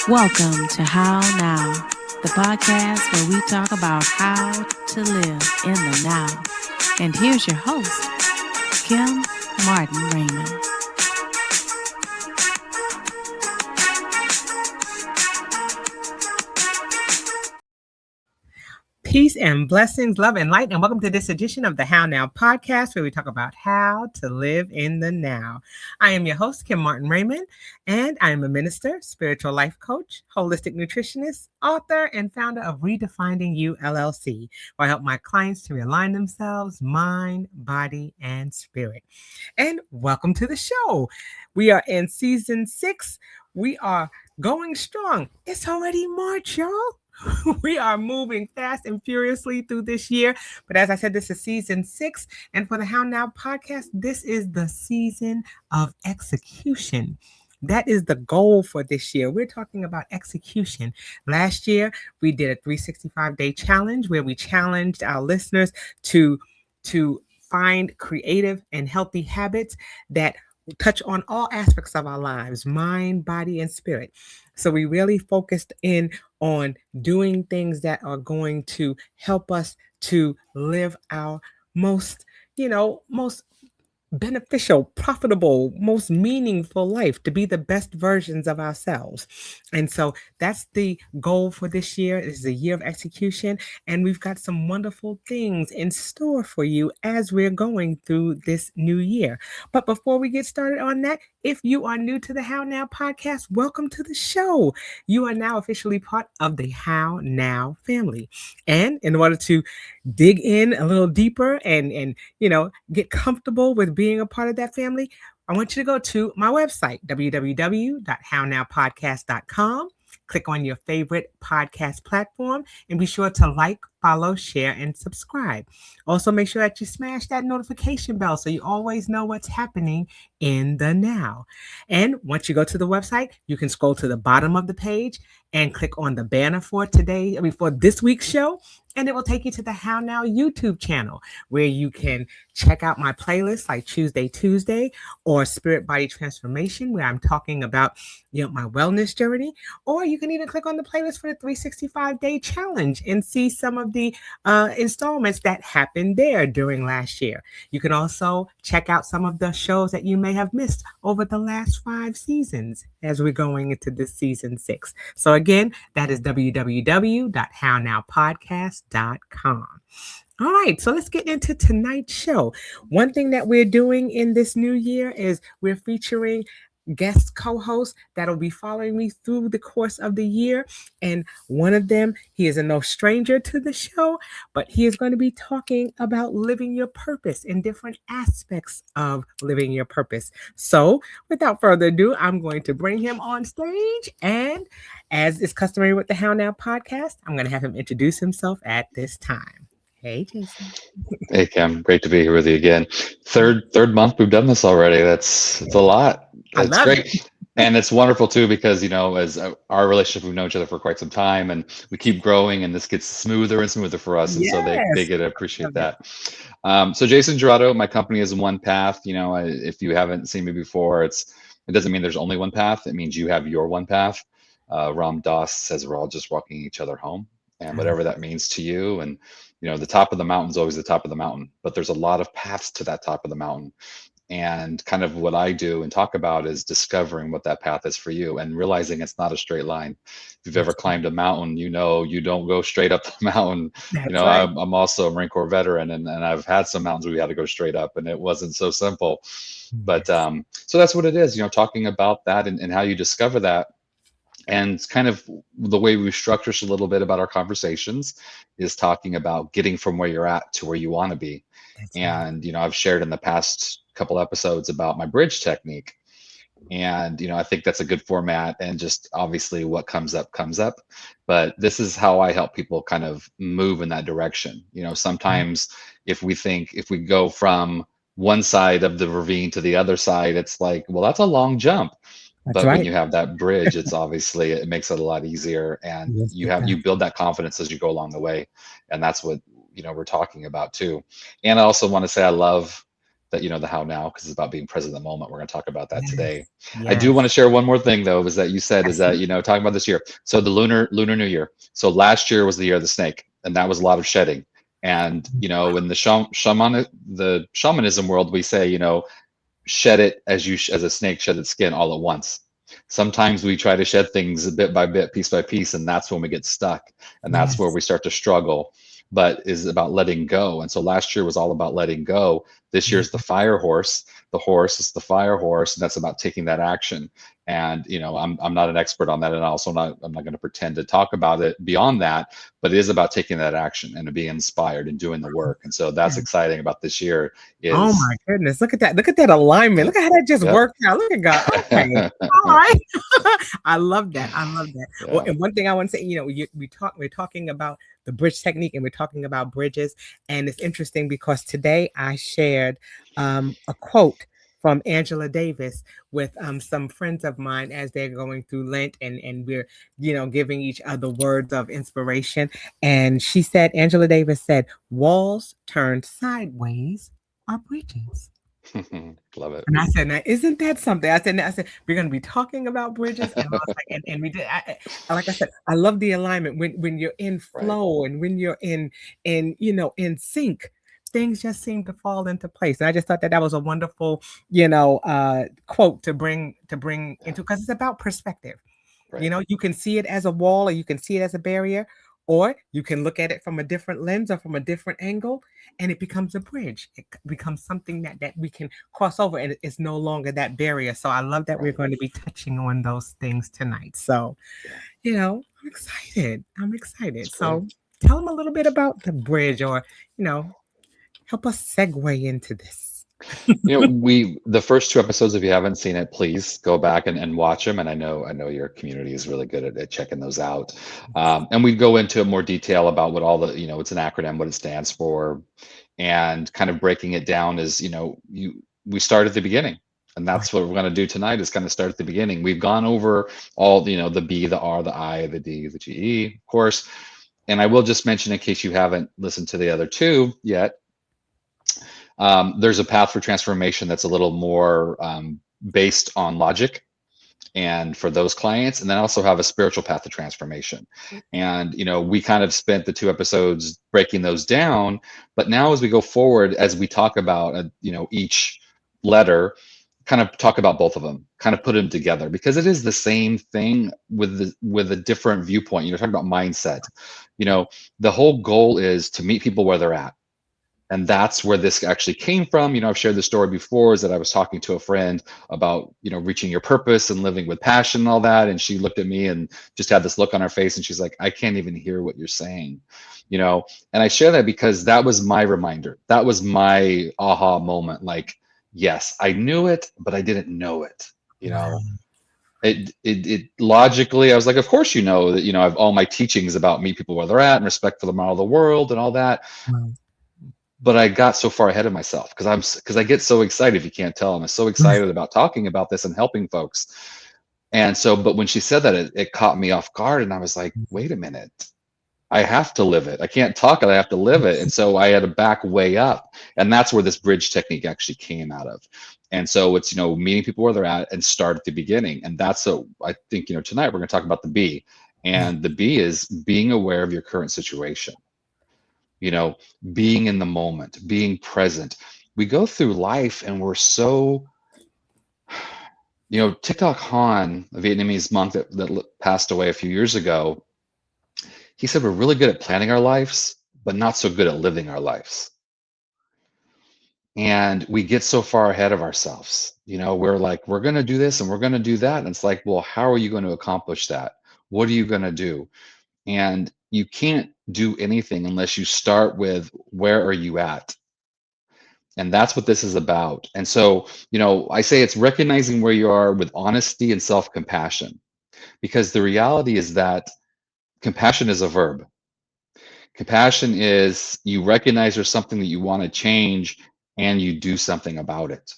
Welcome to How Now, the podcast where we talk about how to live in the now. And here's your host, Kim Martin Raymond. Peace and blessings, love and light, and welcome to this edition of the How Now podcast, where we talk about how to live in the now. I am your host, Kim Martin Raymond, and I am a minister, spiritual life coach, holistic nutritionist, author, and founder of Redefining You LLC, where I help my clients to realign themselves, mind, body, and spirit. And welcome to the show. We are in season 6. We are going strong. It's already March, y'all. We are moving fast and furiously through this year. But as I said, this is season 6. And for the How Now podcast, this is the season of execution. That is the goal for this year. We're talking about execution. Last year, we did a 365-day challenge where we challenged our listeners to find creative and healthy habits that touch on all aspects of our lives, mind, body, and spirit. So we really focused in on doing things that are going to help us to live our most beneficial, profitable, most meaningful life, to be the best versions of ourselves. And so that's the goal for this year. It is a year of execution, and we've got some wonderful things in store for you as we're going through this new year. But before we get started on that, if you are new to the How Now podcast, welcome to the show. You are now officially part of the How Now family. And in order to dig in a little deeper and get comfortable with being a part of that family, I want you to go to my website, www.hownowpodcast.com. Click on your favorite podcast platform and be sure to like, follow, share, and subscribe. Also, make sure that you smash that notification bell so you always know what's happening in the now. And once you go to the website, you can scroll to the bottom of the page and click on the banner for this week's show. And it will take you to the How Now YouTube channel, where you can check out my playlists like Tuesday, or Spirit Body Transformation, where I'm talking about my wellness journey. Or you can even click on the playlist for the 365-day challenge and see some of the installments that happened there during last year. You can also check out some of the shows that you may have missed over the last 5 seasons as we're going into this season 6. So again, that is www.hownowpodcast.com. All right, so let's get into tonight's show. One thing that we're doing in this new year is we're featuring guest co-hosts that'll be following me through the course of the year. And one of them, he is no stranger to the show, but he is going to be talking about living your purpose and different aspects of living your purpose. So without further ado, I'm going to bring him on stage. And as is customary with the How Now podcast, I'm going to have him introduce himself at this time. Hey, Jason. Hey, Kim. Great to be here with you again. Third month we've done this already. It's a lot. It's great. And it's wonderful too, because, as our relationship, we've known each other for quite some time, and we keep growing, and this gets smoother and smoother for us. And so they get to appreciate that. So Jason Jurado, my company is One Path. If you haven't seen me before, it doesn't mean there's only one path. It means you have your one path. Ram Dass says we're all just walking each other home, and whatever that means to you. And the top of the mountain is always the top of the mountain, but there's a lot of paths to that top of the mountain. And kind of what I do and talk about is discovering what that path is for you and realizing it's not a straight line. If you've ever climbed a mountain, you don't go straight up the mountain. Right. I'm also a Marine Corps veteran, and I've had some mountains we had to go straight up, and it wasn't so simple. But so that's what it is, talking about that and how you discover that. And kind of the way we structure a little bit about our conversations is talking about getting from where you're at to where you want to be. And, I've shared in the past couple episodes about my bridge technique. And, I think that's a good format, and just obviously what comes up. But this is how I help people kind of move in that direction. Sometimes if we go from one side of the ravine to the other side, it's like, well, that's a long jump. But when you have that bridge, it makes it a lot easier, and you build that confidence as you go along the way. And that's what, we're talking about too. And I also want to say I love that, the how now, because it's about being present in the moment. We're going to talk about that today. Yes. I do want Yes. to share one more thing though, is that you said, is that, Absolutely. talking about this year. So the lunar new year. So last year was the year of the snake, and that was a lot of shedding. And, in the the shamanism world, we say, shed it as a snake shed its skin all at once. Sometimes we try to shed things bit by bit, piece by piece, and that's when we get stuck, and that's where Yes. we start to struggle. But is about letting go. And so last year was all about letting go. This Yeah. year's the fire horse. The horse is the fire horse, and that's about taking that action. And I'm not an expert on that, and I'm not going to pretend to talk about it beyond that. But it is about taking that action and being inspired and doing the work. And so that's Yes. exciting about this year Oh is my goodness. Look at that. Look at that alignment. yep, Look at how that just yep. worked out. Look at God. Okay. All right. I love that. I love that. Well, Yeah. and one thing I want to say, we're talking about the bridge technique, and we're talking about bridges. And it's interesting because today I shared a quote from Angela Davis with some friends of mine as they're going through Lent, and we're, giving each other words of inspiration. And she said, Angela Davis said, walls turned sideways are bridges. Love it. And I said, now isn't that something? I said, we're going to be talking about bridges, and I was like, and we did. Like I said, I love the alignment when you're in Right. flow and when you're in sync. Things just seem to fall into place, and I just thought that was a wonderful, quote to bring Yeah. into, because it's about perspective. Right. You can see it as a wall, or you can see it as a barrier, or you can look at it from a different lens or from a different angle, and it becomes a bridge. It becomes something that we can cross over, and it's no longer that barrier. So I love that we're Right. going to be touching on those things tonight. So, Yeah. I'm excited. I'm It's excited. great. So tell them a little bit about the bridge, or, you know, help us segue into this. The first two episodes, if you haven't seen it, please go back and watch them. And I know your community is really good at checking those out. And we go into more detail about what all the, it's an acronym, what it stands for, and kind of breaking it down is, we start at the beginning. And Right. that's what we're going to do tonight, is kind of start at the beginning. We've gone over all, the B, the R, the I, the D, the GE, of course. And I will just mention, in case you haven't listened to the other two yet, there's a path for transformation that's a little more based on logic, and for those clients, and then also have a spiritual path to transformation. And we kind of spent the two episodes breaking those down, but now as we go forward, as we talk about each letter, kind of talk about both of them, kind of put them together, because it is the same thing with a different viewpoint. Talking about mindset, the whole goal is to meet people where they're at. And that's where this actually came from. I've shared the story before, is that I was talking to a friend about, reaching your purpose and living with passion and all that. And she looked at me and just had this look on her face, and she's like, I can't even hear what you're saying, And I share that because that was my reminder. That was my aha moment. Like, yes, I knew it, but I didn't know it, you know. Right. It logically, I was like, of course, that, I've all my teachings about meet people where they're at and respect for the model of the world and all that, Right. but I got so far ahead of myself because I get so excited. If you can't tell, I'm so excited about talking about this and helping folks. And so, but when she said that, it caught me off guard, and I was like, wait a minute, I have to live it. I can't talk it, I have to live it. And so I had to back way up, and that's where this bridge technique actually came out of. And so it's meeting people where they're at and start at the beginning. And that's so I think tonight we're going to talk about the B, Yeah. and the B is being aware of your current situation, you know, being in the moment, being present. We go through life and we're so, Thich Nhat Hanh, a Vietnamese monk that passed away a few years ago, he said we're really good at planning our lives, but not so good at living our lives. And we get so far ahead of ourselves. We're like, we're going to do this and we're going to do that. And it's like, well, how are you going to accomplish that? What are you going to do? And you can't do anything unless you start with, where are you at? And that's what this is about. And so, I say it's recognizing where you are with honesty and self-compassion, because the reality is that compassion is a verb. Compassion is you recognize there's something that you want to change and you do something about it.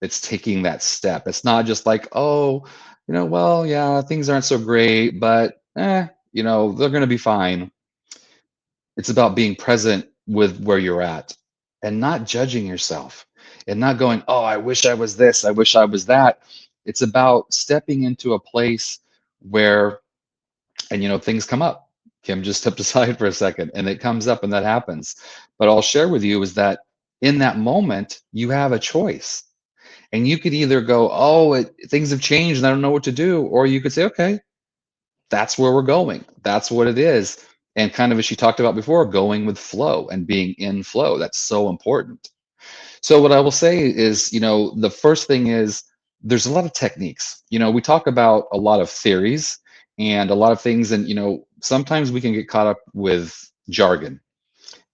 It's taking that step. It's not just like, oh, well, yeah, things aren't so great, but they're going to be fine. It's about being present with where you're at and not judging yourself. and not going, oh, I wish I was this, I wish I was that. It's about stepping into a place where, and things come up. Kim just stepped aside for a second and it comes up and that happens. But I'll share with you is that in that moment, you have a choice. And you could either go, oh, things have changed and I don't know what to do. Or you could say, okay, that's where we're going. That's what it is. And kind of as she talked about before, going with flow and being in flow. That's so important. So what I will say is, the first thing is there's a lot of techniques. We talk about a lot of theories and a lot of things, and sometimes we can get caught up with jargon,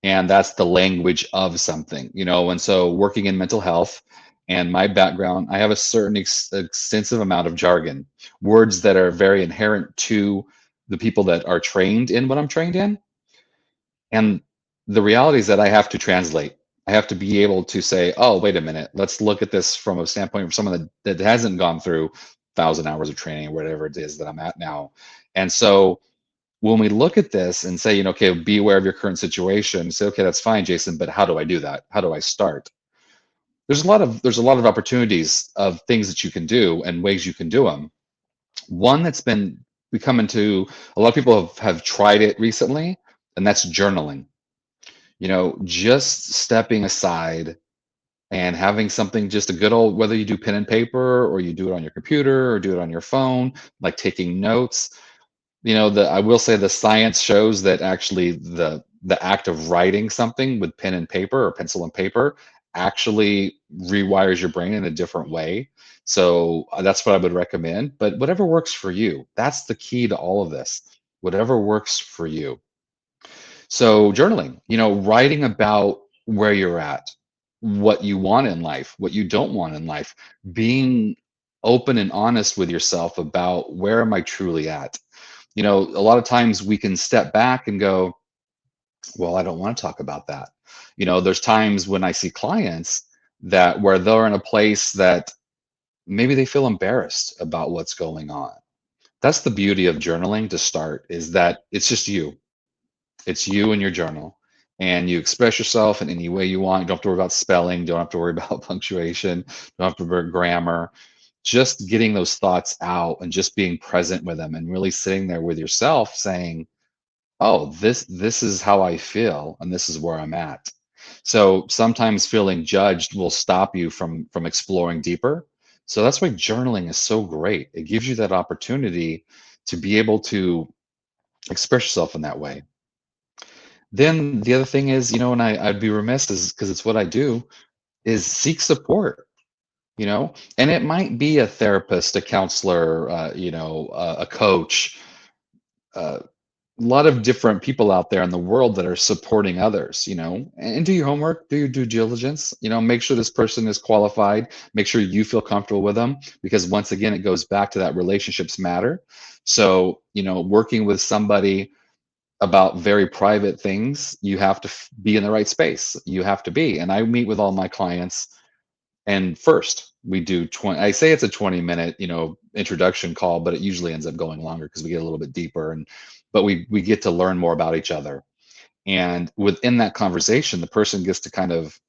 and that's the language of something. And so working in mental health and my background, I have a certain extensive amount of jargon, words that are very inherent to the people that are trained in what I'm trained in. And the reality is that I have to translate. I have to be able to say, oh, wait a minute, let's look at this from a standpoint of someone that hasn't gone through 1,000 hours of training or whatever it is that I'm at now. And so when we look at this and say, okay, be aware of your current situation, say, okay, that's fine, Jason, but how do I do that? How do I start? There's a lot of opportunities of things that you can do and ways you can do them. One that's been becoming to a lot of people have tried it recently, and that's journaling. Just stepping aside and having something, just a good old, whether you do pen and paper or you do it on your computer or do it on your phone, like taking notes. I will say the science shows that actually the act of writing something with pen and paper or pencil and paper actually rewires your brain in a different way. So that's what I would recommend. But whatever works for you, that's the key to all of this. Whatever works for you. So journaling, writing about where you're at, what you want in life, what you don't want in life, being open and honest with yourself about where am I truly at. A lot of times we can step back and go, well, I don't want to talk about that. There's times when I see clients that where they're in a place that maybe they feel embarrassed about what's going on. That's the beauty of journaling to start, is that it's just you. It's you and your journal, and you express yourself in any way you want. You don't have to worry about spelling, don't have to worry about punctuation, don't have to worry about grammar. Just getting those thoughts out and just being present with them and really sitting there with yourself saying, oh, this is how I feel and this is where I'm at. So sometimes feeling judged will stop you from exploring deeper. So that's why journaling is so great. It gives you that opportunity to be able to express yourself in that way. Then the other thing is, and I'd be remiss, is because it's what I do, is seek support, and it might be a therapist, a counselor, a coach, a lot of different people out there in the world that are supporting others, and do your homework, do your due diligence, make sure this person is qualified, make sure you feel comfortable with them, because once again, it goes back to that relationships matter. So, working with somebody about very private things, you have to be in the right space. You have to be. And I meet with all my clients, and first we do 20, I say it's a 20-minute, introduction call, but it usually ends up going longer because we get a little bit deeper, but we get to learn more about each other. And within that conversation, the person gets to kind of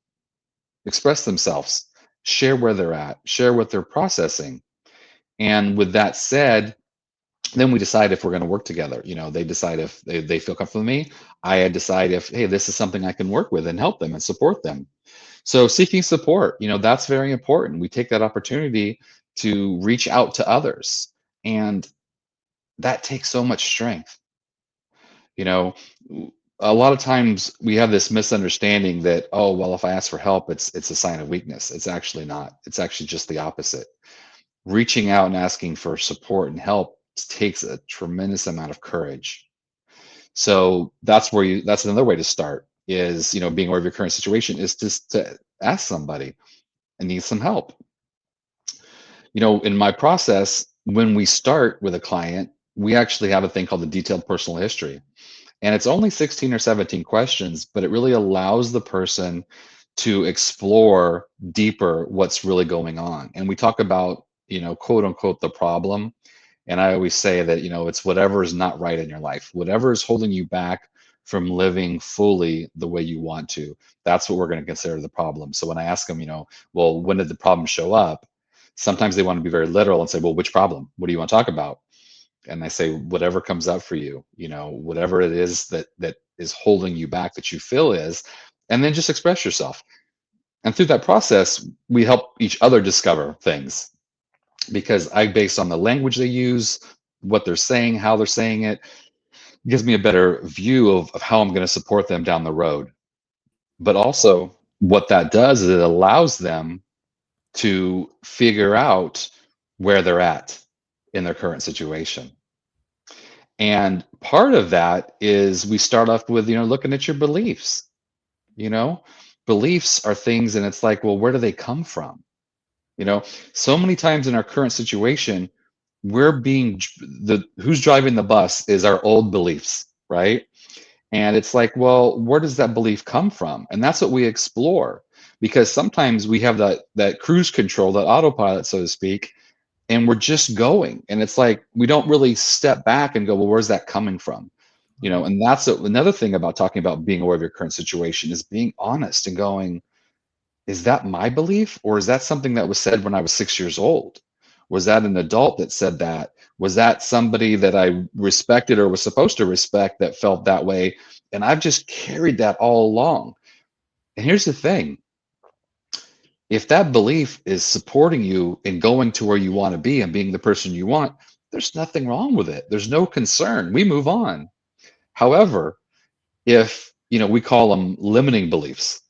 express themselves, share where they're at, share what they're processing. And with that said, then we decide if we're going to work together. They decide if they feel comfortable with me. I decide if, hey, this is something I can work with and help them and support them. So seeking support, that's very important. We take that opportunity to reach out to others, and that takes so much strength. You know, a lot of times we have this misunderstanding that, oh, well, if I ask for help, it's a sign of weakness. It's actually not. It's actually just the opposite. Reaching out and asking for support and help takes a tremendous amount of courage. So that's another way to start, is, being aware of your current situation, is just to ask somebody, I need some help. In my process, when we start with a client, we actually have a thing called the detailed personal history. And it's only 16 or 17 questions, but it really allows the person to explore deeper what's really going on. And we talk about, quote unquote, the problem. And I always say that, it's whatever is not right in your life, whatever is holding you back from living fully the way you want to. That's what we're going to consider the problem. So when I ask them, well, when did the problem show up? Sometimes they want to be very literal and say, well, which problem? What do you want to talk about? And I say, whatever comes up for you, whatever it is that is holding you back that you feel is, and then just express yourself. And through that process, we help each other discover things, because I base on the language they use, what they're saying, how they're saying it, gives me a better view of how I'm going to support them down the road. But also, what that does is it allows them to figure out where they're at in their current situation. And part of that is we start off with, looking at your beliefs. You know, beliefs are things, and it's like, well, where do they come from? So many times in our current situation, we're being the who's driving the bus is our old beliefs, right? And it's like, well, where does that belief come from? And that's what we explore, because sometimes we have that cruise control, that autopilot, so to speak, and we're just going. And it's like we don't really step back and go, well, where's that coming from? And that's another thing about talking about being aware of your current situation, is being honest and going, is that my belief, or is that something that was said when I was 6 years old? Was that an adult that said that? Was that somebody that I respected or was supposed to respect that felt that way? And I've just carried that all along. And here's the thing. If that belief is supporting you in going to where you want to be and being the person you want, there's nothing wrong with it. There's no concern. We move on. However, if, we call them limiting beliefs.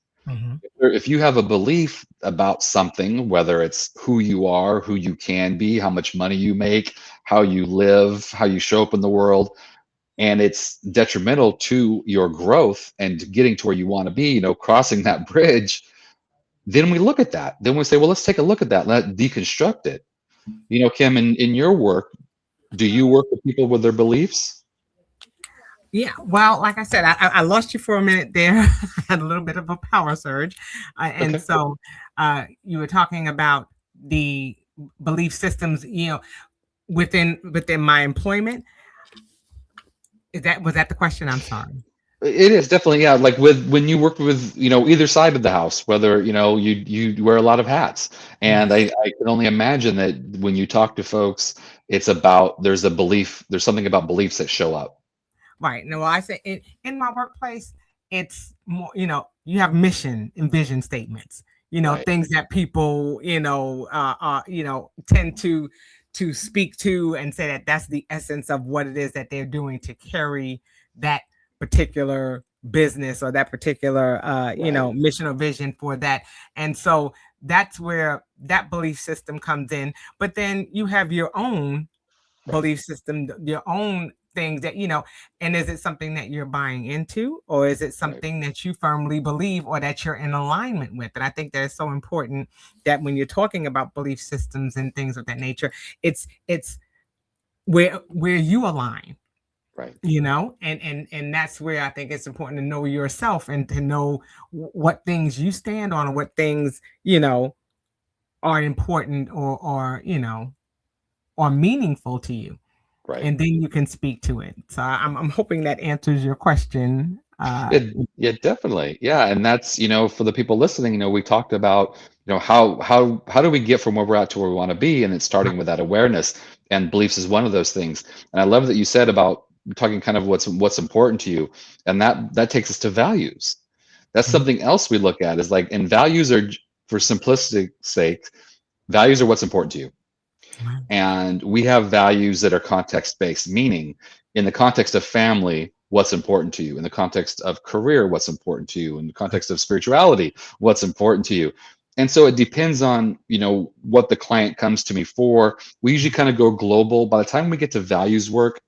If you have a belief about something, whether it's who you are, who you can be, how much money you make, how you live, how you show up in the world, and it's detrimental to your growth and getting to where you want to be, crossing that bridge, then we look at that. Then we say, well, let's take a look at that. Let's deconstruct it. Kim, in your work, do you work with people with their beliefs? Yeah, well, like I said, I lost you for a minute there. I had a little bit of a power surge. And Okay. so you were talking about the belief systems, within my employment. Was that the question? I'm sorry. It is definitely, yeah. Like when you work with, either side of the house, whether, you wear a lot of hats. And Yes. I can only imagine that when you talk to folks, it's about, there's something about beliefs that show up. Right. No, I say in my workplace, it's more, you have mission and vision statements, Right. things that people, tend to speak to and say that that's the essence of what it is that they're doing to carry that particular business or that particular, Right. mission or vision for that. And so that's where that belief system comes in. But then you have your own Right. belief system, your own things that, and is it something that you're buying into, or is it Right. something that you firmly believe or that you're in alignment with? And I think that is so important, that when you're talking about belief systems and things of that nature, it's where you align, Right. and that's where I think it's important to know yourself and to know what things you stand on, or what things, are important, or are meaningful to you, Right. and then you can speak to it. So I'm hoping that answers your question. Yeah, definitely. Yeah. And that's, for the people listening, we talked about, how do we get from where we're at to where we want to be? And it's starting with that awareness, and beliefs is one of those things. And I love that you said about talking kind of what's important to you. And that takes us to values. That's Mhm. something else we look at, is like, and values are, for simplicity sake, values are what's important to you. Right. And we have values that are context based, meaning in the context of family, what's important to you, in the context of career, what's important to you, in the context of spirituality, what's important to you. And so it depends on, what the client comes to me for. We usually kind of go global. By the time we get to values work,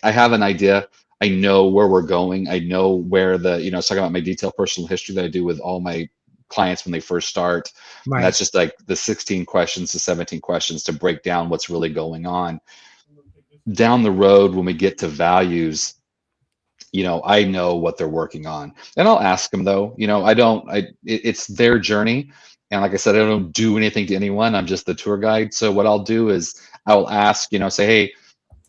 I have an idea. I know where we're going. I know where I was talking about my detailed personal history that I do with all my clients when they first start. And Right. that's just like the 16 questions to 17 questions to break down what's really going on. Down the road, when we get to values, I know what they're working on. And I'll ask them though, it's their journey. And like I said, I don't do anything to anyone. I'm just the tour guide. So what I'll do is I will ask, say, hey,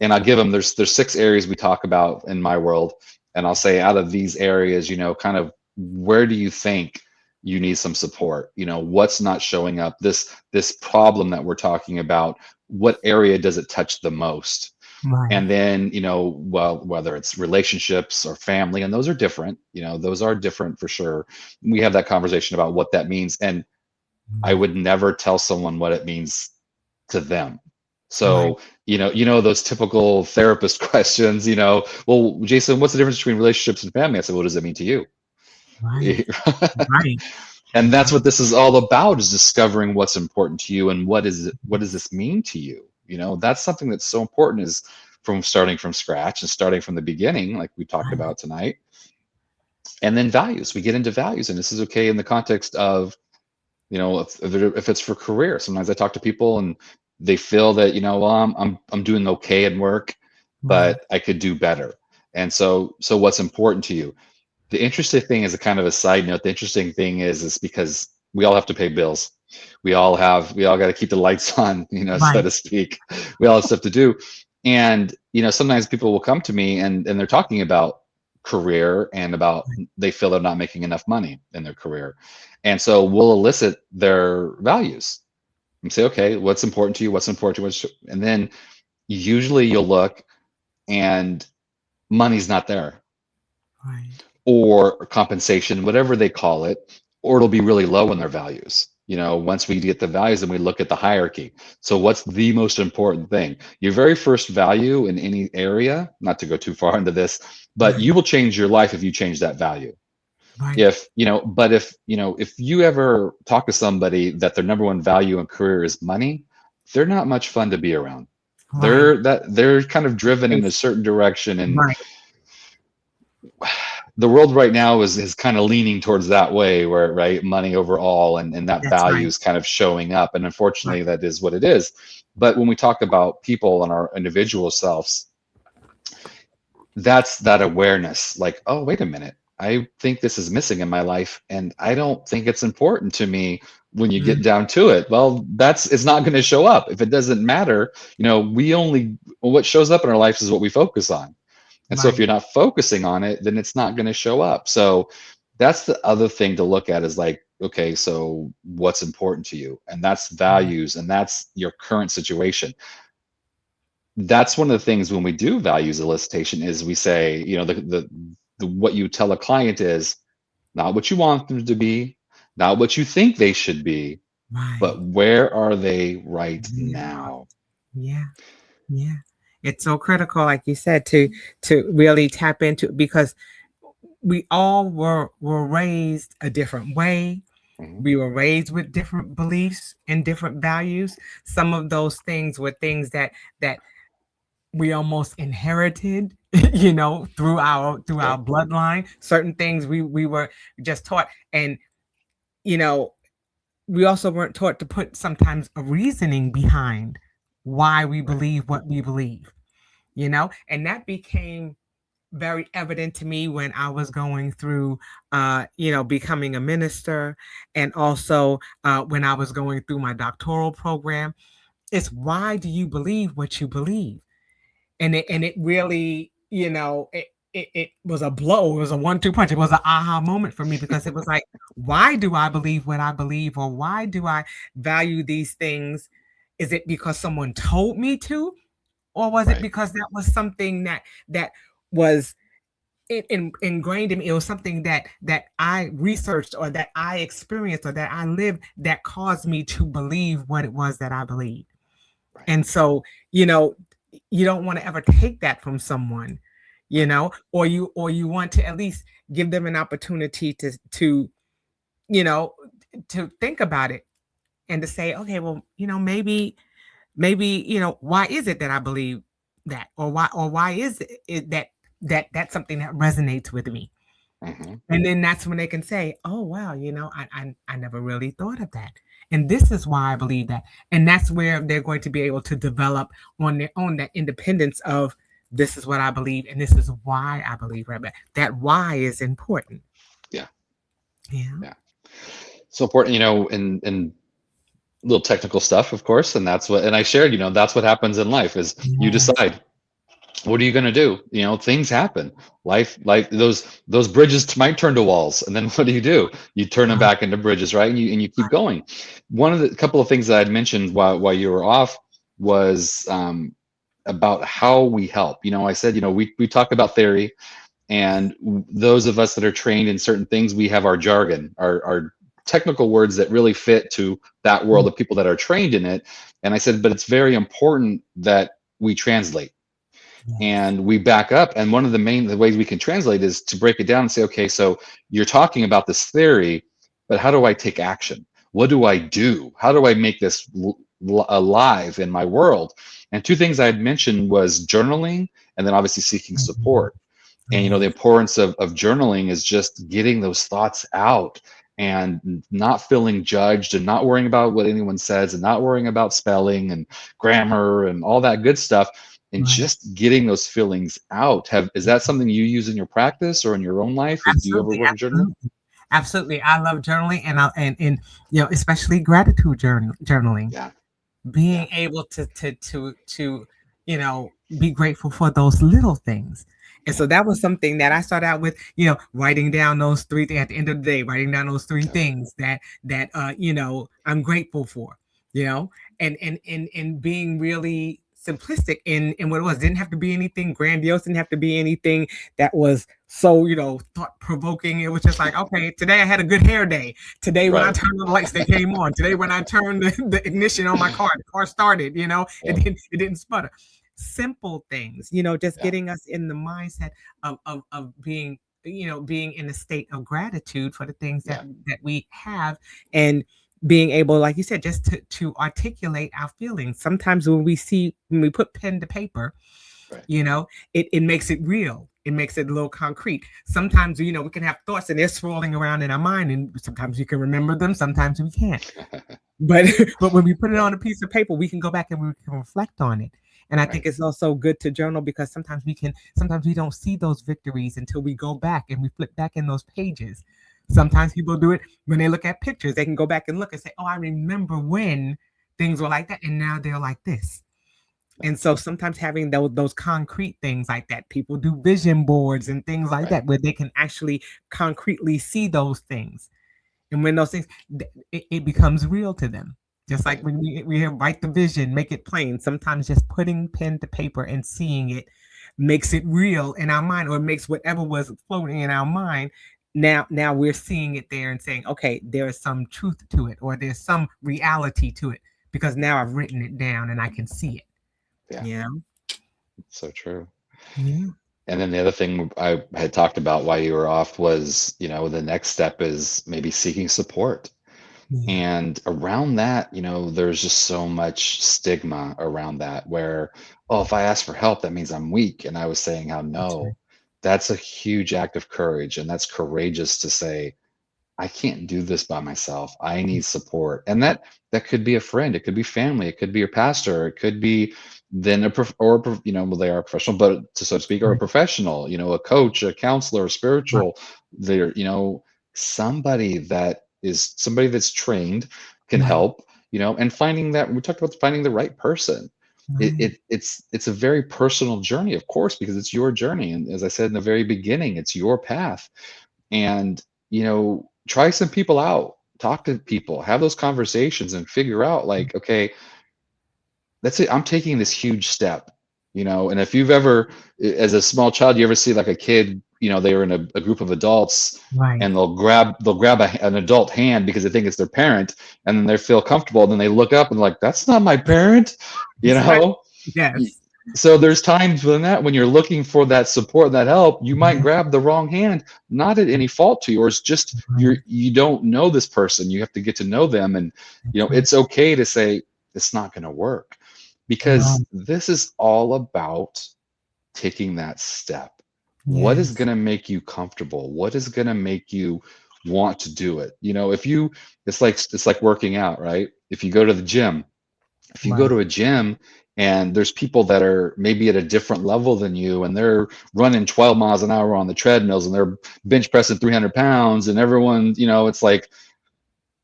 and I'll give them, there's 6 areas we talk about in my world. and I'll say, out of these areas, kind of where do you think you need some support? What's not showing up? This problem that we're talking about, what area does it touch the most? Right. And then, well, whether it's relationships or family, and those are different, those are different for sure. We have that conversation about what that means. And I Right. would never tell someone what it means to them. Right. So, those typical therapist questions, well, Jason, what's the difference between relationships and family? I said, what does it mean to you? Right. Right. And that's Right. what this is all about, is discovering what's important to you and what does this mean to you? That's something that's so important, is from starting from scratch and starting from the beginning, like we talked Right. about tonight. And then values, we get into values, and this is okay in the context of, if it's for career. Sometimes I talk to people and they feel that, well, I'm doing okay in work, Right. but I could do better. And so what's important to you? The interesting thing, is a kind of a side note, the interesting thing is because we all have to pay bills. We all got to keep the lights on, so Right. to speak. We all have stuff to do. And, sometimes people will come to me and they're talking about career, and about they feel they're not making enough money in their career. And so we'll elicit their values and say, okay, what's important to you? What's important to you? And then usually you'll look, and money's not there, Right. or compensation, whatever they call it, or it'll be really low in their values. Once we get the values and we look at the hierarchy. So what's the most important thing? Your very first value in any area, not to go too far into this, but Right. you will change your life if you change that value. Right. If you ever talk to somebody that their number one value in career is money, they're not much fun to be around. Right. They're kind of driven in a It's certain direction, and right. the world right now is kind of leaning towards that way, where, right, money overall, and that That's value right. is kind of showing up, and Right. unfortunately that is what it is. But when we talk about people and our individual selves, that's that awareness, like, oh, wait a minute, I think this is missing in my life, and I don't think it's important to me. When you Mm. get down to it, well, it's not going to show up. If it doesn't matter, we only, what shows up in our lives is what we focus on. And so if Right. you're not focusing on it, then it's not going to show up. So that's the other thing to look at, is like, okay, so what's important to you? And that's Right. values, and that's your current situation. That's one of the things when we do values elicitation, is we say, the what you tell a client is not what you want them to be, not what you think they should be, Right. but where are they right Yeah. now? Yeah. Yeah. It's so critical, like you said, to really tap into, because we all were raised a different way. Mhm. We were raised with different beliefs and different values. Some of those things were things that we almost inherited, through our Yep. bloodline. Certain things we were just taught, and you know, we also weren't taught to put sometimes a reasoning behind why we Right. believe what we believe, and that became very evident to me when I was going through, becoming a minister, and also when I was going through my doctoral program. It's, why do you believe what you believe? And it really, it was a blow. It was a 1-2 punch. It was an aha moment for me, because it was like, why do I believe what I believe, or why do I value these things? Is it because someone told me to, or was it Right. because that was something that was ingrained in me? It was something that I researched, or that I experienced, or that I lived, that caused me to believe what it was that I believed. Right. And so, you know, you don't want to ever take that from someone, Right. or you want to at least give them an opportunity you know, to think about it, and to say, okay, well, maybe, why is it that I believe that, or why is it that's something that resonates with me? Mhm. And then that's when they can say, "Oh, wow, I never really thought of that. And this is why I believe that." And that's where they're going to be able to develop on their own that independence of, this is what I believe, and this is why I believe, right? But that why is important. Yeah. Yeah. Yeah. So important, in little technical stuff, of course, and that's what, and I shared, that's what happens in life, is you Yes. decide. what are you going to do? Things happen. Life, those bridges might turn to walls, and then what do? You turn them back into bridges, right? And you keep going. One of the couple of things that I'd mentioned while you were off was about how we help. I said, we talk about theory, and those of us that are trained in certain things, we have our jargon, our technical words that really fit to that world of people that are trained in it. And I said, but it's very important that we translate Yes. and we back up. And one of the ways we can translate is to break it down and say, okay, so you're talking about this theory, but how do I take action? What do I do? How do I make this alive in my world? And two things I had mentioned was journaling, and then obviously seeking Mhm. support. And the Yes. importance of journaling is just getting those thoughts out and not feeling judged and not worrying about what anyone says and not worrying about spelling and grammar and all that good stuff, and Right. just getting those feelings out. Is that something you use in your practice or in your own life? Do you ever Absolutely. work with journaling? Absolutely. Absolutely. I love journaling, and especially gratitude journaling, Yeah, being yeah, able to be grateful for those little things. And yeah, so that was something that I started out with, writing down those three things at the end of the day, writing down those three yeah, things that I'm grateful for, you know, and being really simplistic in what it was. Didn't have to be anything grandiose, didn't have to be anything that was so, thought provoking. It was just like, okay, today I had a good hair day. Today, when I right. turned the lights, they came on. Today, when I turned the ignition on my car, the car started. It Yeah, didn't sputter. Simple things, just yeah, getting us in the mindset of being in a state of gratitude for the things that yeah, that we have, and being able, like you said, just to articulate our feelings. Sometimes when we put pen to paper, right. you know it makes it real, it makes it a little concrete. Sometimes we can have thoughts and they're swirling around in our mind, and sometimes we can remember them, sometimes we can't. But but when we put it Right, on a piece of paper, we can go back and we can reflect on it. And I think right, it's also good to journal, because sometimes we don't see those victories until we go back and we flip back in those pages. right, Sometimes people do it when they look at pictures. They can go back and look and say, oh, I remember when things were like that, and now they're like this. yeah, And so sometimes having those concrete things like that, people do vision boards and things like right, that, where they can actually concretely see those things. And when those things, it becomes real to them. Just like right. when we have write the vision, make it plain. Sometimes just putting pen to paper and seeing it makes it real in our mind, or makes whatever was floating in our mind. Now we're seeing it there and saying, okay, there is some truth to it, or there's some reality to it, because now I've written it down and I can see it. Yeah, Yeah. so true. Yeah. And then the other thing I had talked about while you were off was, the next step is maybe seeking support. Yeah. And around that, there's just so much stigma around that where, oh, if I ask for help, that means I'm weak. And I was saying how That's right. no, that's a huge act of courage. And that's courageous to say, I can't do this by myself. I need support. And that could be a friend, it could be family, it could be your pastor, it could be then well, they are a professional, but to so to speak, or a Right. professional, a coach, a counselor, a Right. spiritual, they're, somebody that's trained can Right. help, and finding that we talked about finding the right person. Right. It's a very personal journey, of course, because it's your journey. And as I said in the very beginning, it's your path. And try some people out, talk to people, have those conversations and figure out, like, okay, that's it, I'm taking this huge step. And if you've ever, as a small child, you ever see like a kid, they are in a group of adults, Right. and they'll grab an adult hand because they think it's their parent, and then they feel comfortable, and then they look up and like, that's not my parent. you That's right. know Y- Yes. so there's times when you're looking for that support, that help, you might Yeah. grab the wrong hand, not at any fault to you, or it's just Right. you don't know this person. You have to get to know them, and That's right. it's okay to say it's not going to work, Right. because this is all about taking that step. What is Yes. going to make you comfortable? What is going to make you want to do it? If you it's like working out, right? If you go Right. to a gym and there's people that are maybe at a different level than you, and they're running 12 miles an hour on the treadmills, and they're bench pressing 300 pounds, and everyone, it's like,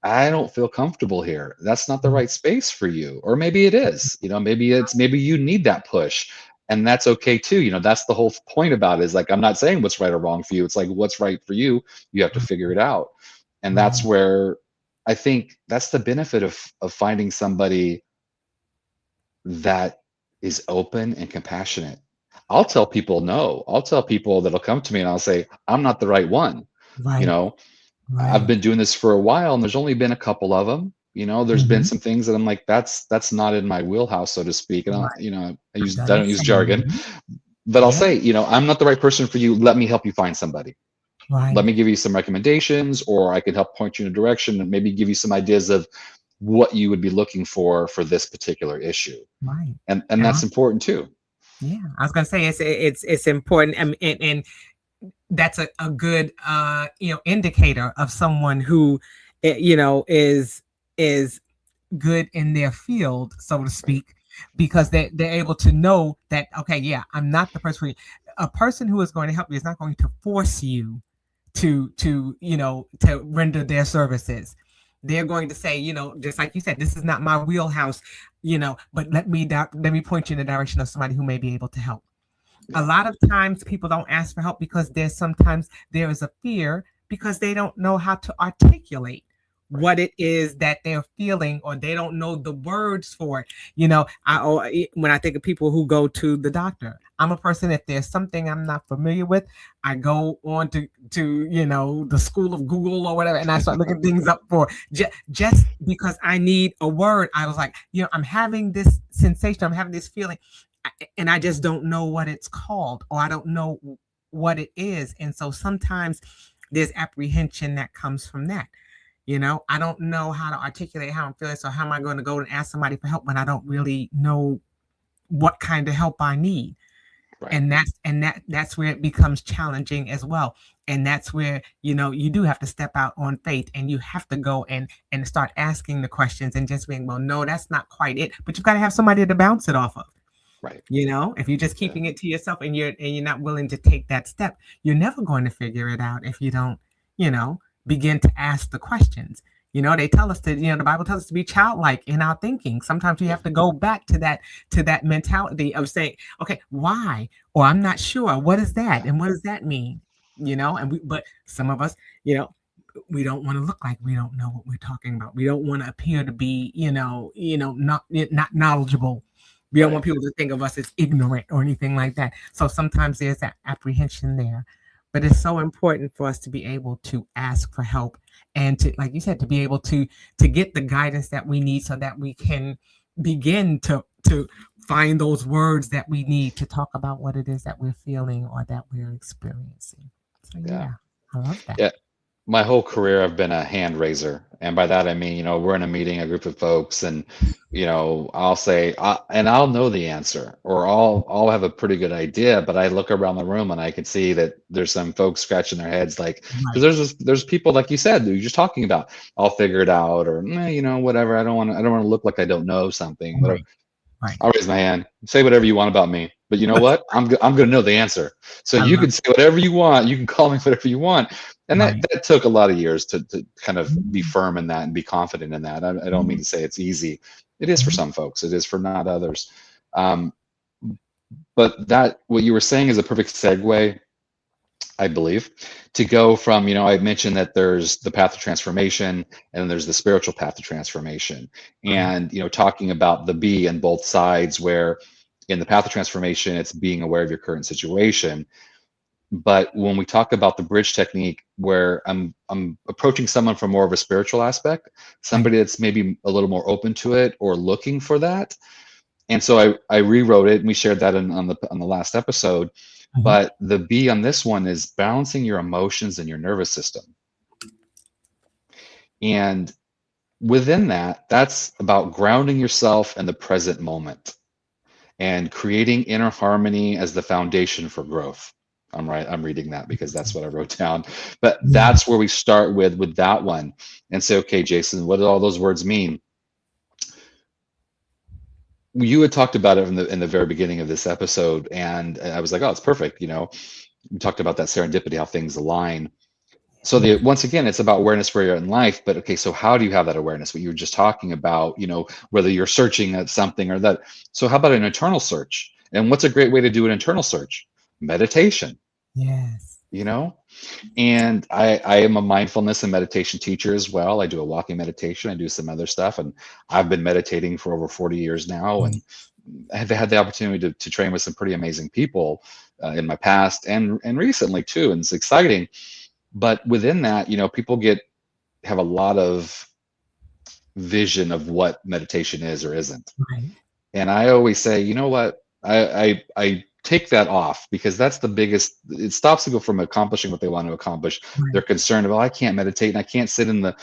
I don't feel comfortable here. That's not the right space for you. Or maybe it is, maybe you need that push. and that's okay too. That's the whole point about it, is like, I'm not saying what's right or wrong for you. It's like, what's right for you, you have to figure it out. And that's Right. where I think that's the benefit of finding somebody that is open and compassionate. I'll tell people no. I'll tell people that'll come to me and I'll say, I'm not the right one. You Right. know, I've Right. been doing this for a while and there's only been a couple of them. There's been Hmm. some things that I'm like, that's not in my wheelhouse, so to speak. And Right. I've I done the don't use jargon, same. but I'll Yeah. say, I'm not the right person for you. Let me help you find somebody. Let Right. me give you some recommendations, or I can help point you in a direction and maybe give you some ideas of what you would be looking for this particular issue. Right. And And that's important too. yeah, I was gonna say it's important, and that's a good indicator of someone who is good in their field, so to Right. speak, because they're able to know that, okay, yeah, I'm not the person for you. A person who is going to help you is not going to force you to render their services. They're going to say, just like you said, this is not my wheelhouse, but let me point you in the direction of somebody who may be able to help. A Yeah. lot of times people don't ask for help because sometimes there is a fear, because they don't know how to articulate Right. what it is that they're feeling, or they don't know the words for it. When I think of people who go to the doctor, I'm a person, if there's something I'm not familiar with, I go on to the school of Google or whatever, and I start looking things up for just because I need a word. I was like, I'm having this sensation, I'm having this feeling, and I just don't know what it's called, or I don't know what it is. And so sometimes there's apprehension that comes from that. I don't know how to articulate how I'm feeling. So how am I going to go and ask somebody for help when I don't really know what kind of help I need? Right. And that's where it becomes challenging as well. And that's where, you do have to step out on faith, and you have to go and start asking the questions, and just being, well, no, that's not quite it. But you've got to have somebody to bounce it off of. Right. If you're just Yeah. keeping it to yourself, and you're not willing to take that step, you're never going to figure it out if you don't, begin to ask the questions. They tell us the Bible tells us to be childlike in our thinking. Sometimes we Yeah. have to go back to that mentality of saying, okay, why? Or I'm not sure. What is that? Yeah. And what does that mean? But some of us, we don't want to look like we don't know what we're talking about. We don't want to appear to be, not knowledgeable. We don't Right. want people to think of us as ignorant or anything like that. So sometimes there's that apprehension there. But it's so important for us to be able to ask for help, and to, like you said, to be able to get the guidance that we need, so that we can begin to find those words that we need to talk about what it is that we're feeling or that we're experiencing. So Yeah. yeah, I love that. Yeah. My whole career, I've been a hand raiser. And by that, I mean, we're in a meeting, a group of folks, and, I'll say, and I'll know the answer, or I'll have a pretty good idea, but I look around the room and I can see that there's some folks scratching their heads, like, because Right, there's people like you said, that you're just talking about, I'll figure it out, or, whatever. I don't want to look like I don't know something, whatever. right, right. I'll raise my hand. Say whatever you want about me, but you know what? I'm going to know the answer. So I you love can say whatever you want. You can call me whatever you want. And that right. that took a lot of years to kind of be Mm, firm in that and be confident in that. I don't mean mm, to say it's easy. It is for mm, some folks. It is for not others. Um, but that what you were saying is a perfect segue, I believe, to go from, I mentioned that there's the path of transformation and then there's the spiritual path of transformation. right, And, talking about the B and both sides, where in the path of transformation, it's being aware of your current situation. But when we talk about the bridge technique, where I'm approaching someone from more of a spiritual aspect, right. somebody that's maybe a little more open to it or looking for that. And so I rewrote it, and we shared that on the last episode. Mhm. But the B on this one is balancing your emotions and your nervous system. And within that, that's about grounding yourself in the present moment and creating inner harmony as the foundation for growth. I'm right. I'm reading that because that's what I wrote down. But Yeah, that's where we start with that one and say, okay, Jason, what do all those words mean? You had talked about it in the very beginning of this episode, and I was like, oh, it's perfect. We talked about that serendipity, how things align. So yeah, once again, it's about awareness where you're in life. But okay, so how do you have that awareness? What you were just talking about, whether you're searching at something or that. So how about an internal search? And what's a great way to do an internal search? Meditation, Yes. you know? And I am a mindfulness and meditation teacher as well. I do a walking meditation. I do some other stuff. And I've been meditating for over 40 years now. And I've had the opportunity to train with some pretty amazing people in my past and recently too. And it's exciting. But within that, people have a lot of vision of what meditation is or isn't. Right. And I always say, you know what? I take that off because that's the biggest, it stops people from accomplishing what they want to accomplish. Right. They're concerned about, I can't meditate and I can't sit in the,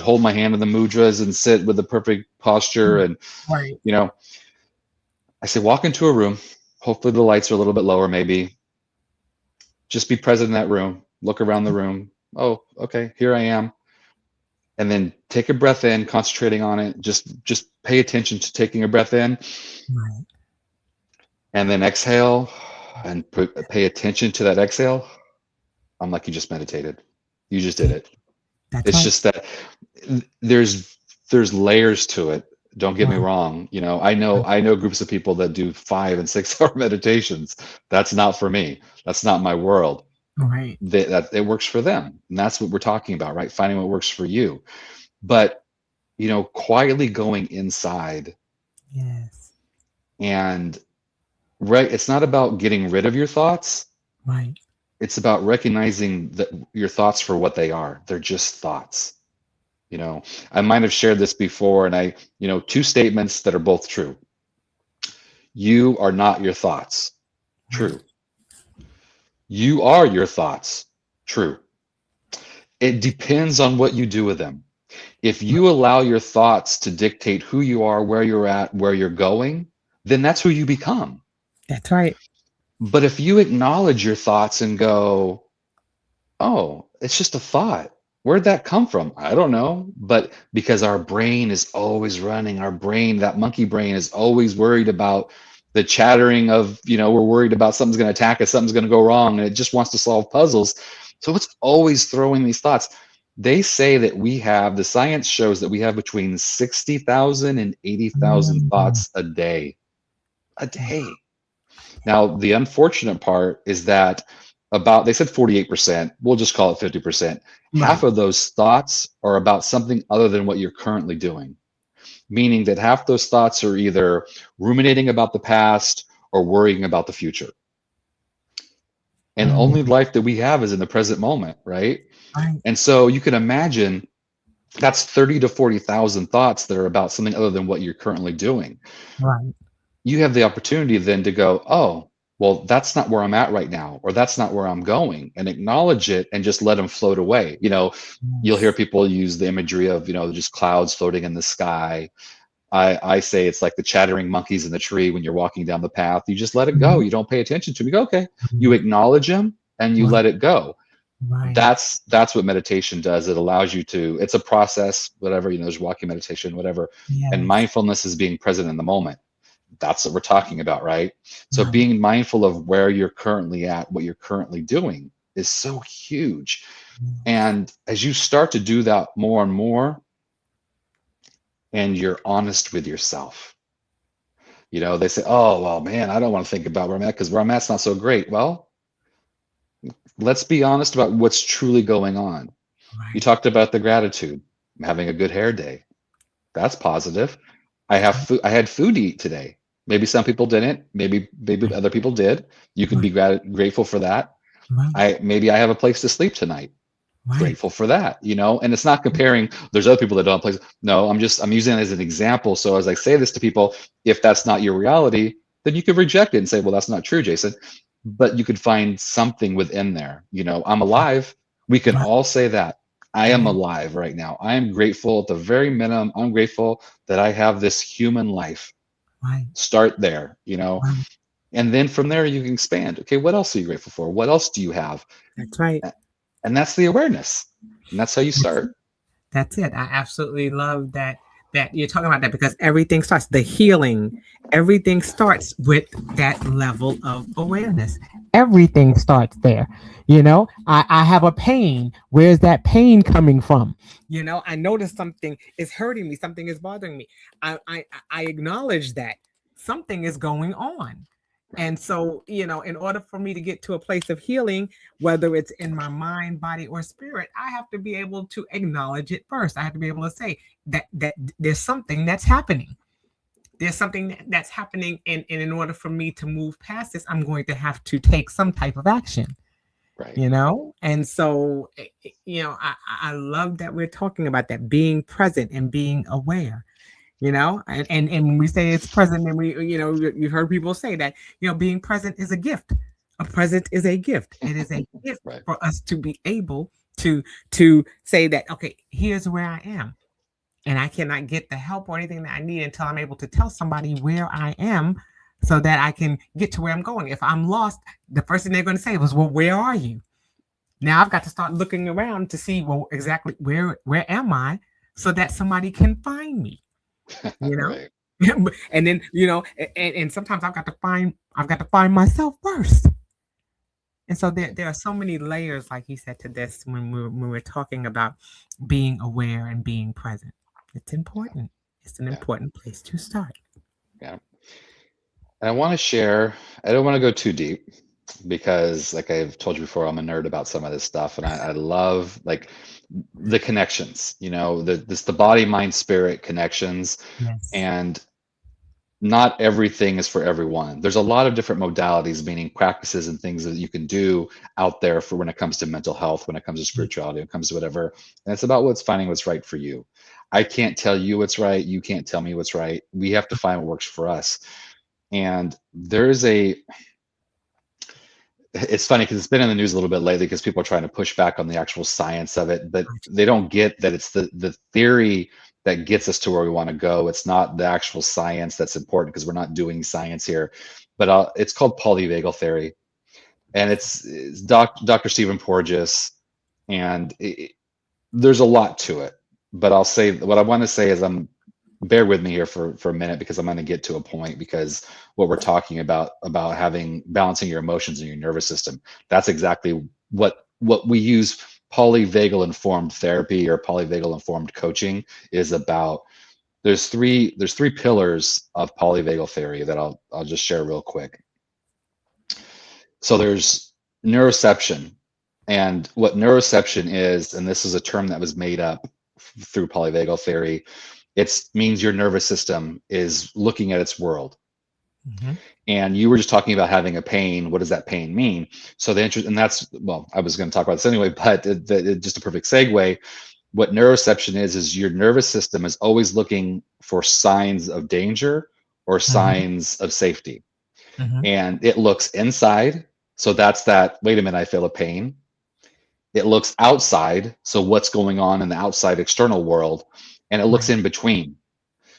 hold my hand in the mudras and sit with the perfect posture. And, Right. I say, walk into a room. Hopefully the lights are a little bit lower, maybe. Just be present in that room. Look around the room. Oh, okay, here I am. And then take a breath in, concentrating on it. Just pay attention to taking a breath in. Right. And then exhale and pay attention to that exhale. I'm like, you just meditated. You just did it. It's right. just that there's layers to it. Don't get me wrong. I know groups of people that do 5 and 6 hour meditations. That's not for me. That's not my world. Right. That it works for them. And that's what we're talking about, right? Finding what works for you. But, quietly going inside. Yes. And right, it's not about getting rid of your thoughts. Right. It's about recognizing that your thoughts for what they are. They're just thoughts. I might have shared this before, and 2 statements that are both true. You are not your thoughts. True. You are your thoughts. True. It depends on what you do with them. If you allow your thoughts to dictate who you are, where you're at, where you're going, then that's who you become. That's right. But if you acknowledge your thoughts and go, oh, it's just a thought. Where'd that come from? I don't know. But because our brain is always running, that monkey brain is always worried about the chattering of, we're worried about something's going to attack us, something's going to go wrong, and it just wants to solve puzzles. So it's always throwing these thoughts. They say that the science shows that we have between 60,000 and 80,000 thoughts a day. A day. Now, the unfortunate part is that they said 48%, we'll just call it 50%. Half of those thoughts are about something other than what you're currently doing. Meaning that half those thoughts are either ruminating about the past or worrying about the future. And the only life that we have is in the present moment, right? Right. And so you can imagine that's 30 to 40,000 thoughts that are about something other than what you're currently doing. Right. You have the opportunity then to go, oh, well, that's not where I'm at right now, or that's not where I'm going, and acknowledge it and just let them float away. You'll hear people use the imagery of, just clouds floating in the sky. I say it's like the chattering monkeys in the tree when you're walking down the path. You just let it go. You don't pay attention to them. You go, okay. You acknowledge them and you let it go. Right. That's what meditation does. It allows you to, it's a process, whatever, there's walking meditation, whatever. Yes. And mindfulness is being present in the moment. That's what we're talking about, right? So being mindful of where you're currently at, what you're currently doing is so huge. And as you start to do that more and more, and you're honest with yourself, they say, oh, well, man, I don't want to think about where I'm at because where I'm at's not so great. Well, let's be honest about what's truly going on. Right. You talked about the gratitude. I'm having a good hair day. That's positive. I had food to eat today. Maybe some people didn't. Maybe other people did. You can be grateful for that. Right. Maybe I have a place to sleep tonight. Right. Grateful for that, and it's not comparing. There's other people that don't have places. No, I'm using it as an example. So as I say this to people, if that's not your reality, then you could reject it and say, well, that's not true, Jason. But you could find something within there. I'm alive. We can all say that. I am alive right now. I am grateful at the very minimum. I'm grateful that I have this human life. Right. Start there, Right. And then from there you can expand. Okay, what else are you grateful for? What else do you have? That's right. And that's the awareness. And that's how you start. That's it. I absolutely love that you're talking about that, because everything starts, the healing, everything starts with that level of awareness. Everything starts there. I have a pain. Where's that pain coming from? I notice something is hurting me. Something is bothering me. I acknowledge that something is going on. And so, in order for me to get to a place of healing, whether it's in my mind, body, or spirit, I have to be able to acknowledge it first. I have to be able to say that there's something that's happening. There's something that's happening, and in order for me to move past this, I'm going to have to take some type of action. Right. And so, I love that we're talking about that, being present and being aware. And when we say it's present, and you've heard people say that, being present is a gift. A present is a gift. It is a gift Right. for us to be able to say that, okay, here's where I am, and I cannot get the help or anything that I need until I'm able to tell somebody where I am, so that I can get to where I'm going. If I'm lost, the first thing they're going to say was, well, where are you? Now I've got to start looking around to see, well, exactly where am I, so that somebody can find me. Right. And then, and sometimes I've got to find myself first. And so there are so many layers, like you said, to this when we're talking about being aware and being present. It's important. It's an Yeah. important place to start. Yeah. And I want to share, I don't want to go too deep because, like I've told you before, I'm a nerd about some of this stuff. And I love like the connections, the body, mind, spirit connections. Yes. And not everything is for everyone. There's a lot of different modalities, meaning practices and things that you can do out there for when it comes to mental health, when it comes to spirituality, when it comes to whatever. And it's about finding what's right for you. I can't tell you what's right. You can't tell me what's right. We have to find what works for us. And it's funny because it's been in the news a little bit lately because people are trying to push back on the actual science of it, but they don't get that it's the theory that gets us to where we want to go. It's not the actual science that's important, because we're not doing science here. But it's called polyvagal theory, and it's Dr. Stephen Porges, and there's a lot to it. But I'll say what I want to say is, bear with me here for a minute, because I'm going to get to a point, because what we're talking about balancing your emotions and your nervous system, that's exactly what we use polyvagal informed therapy or polyvagal informed coaching is about. There's three pillars of polyvagal theory that I'll just share real quick. So there's neuroception, and what neuroception is, and this is a term that was made up through polyvagal theory, it means your nervous system is looking at its world. Mm-hmm. And you were just talking about having a pain. What does that pain mean? So and that's, well, I was going to talk about this anyway, but just a perfect segue. What neuroception is your nervous system is always looking for signs of danger or signs of safety. Mm-hmm. And it looks inside. So that's that, wait a minute, I feel a pain. It looks outside. So what's going on in the outside external world? And it looks in between.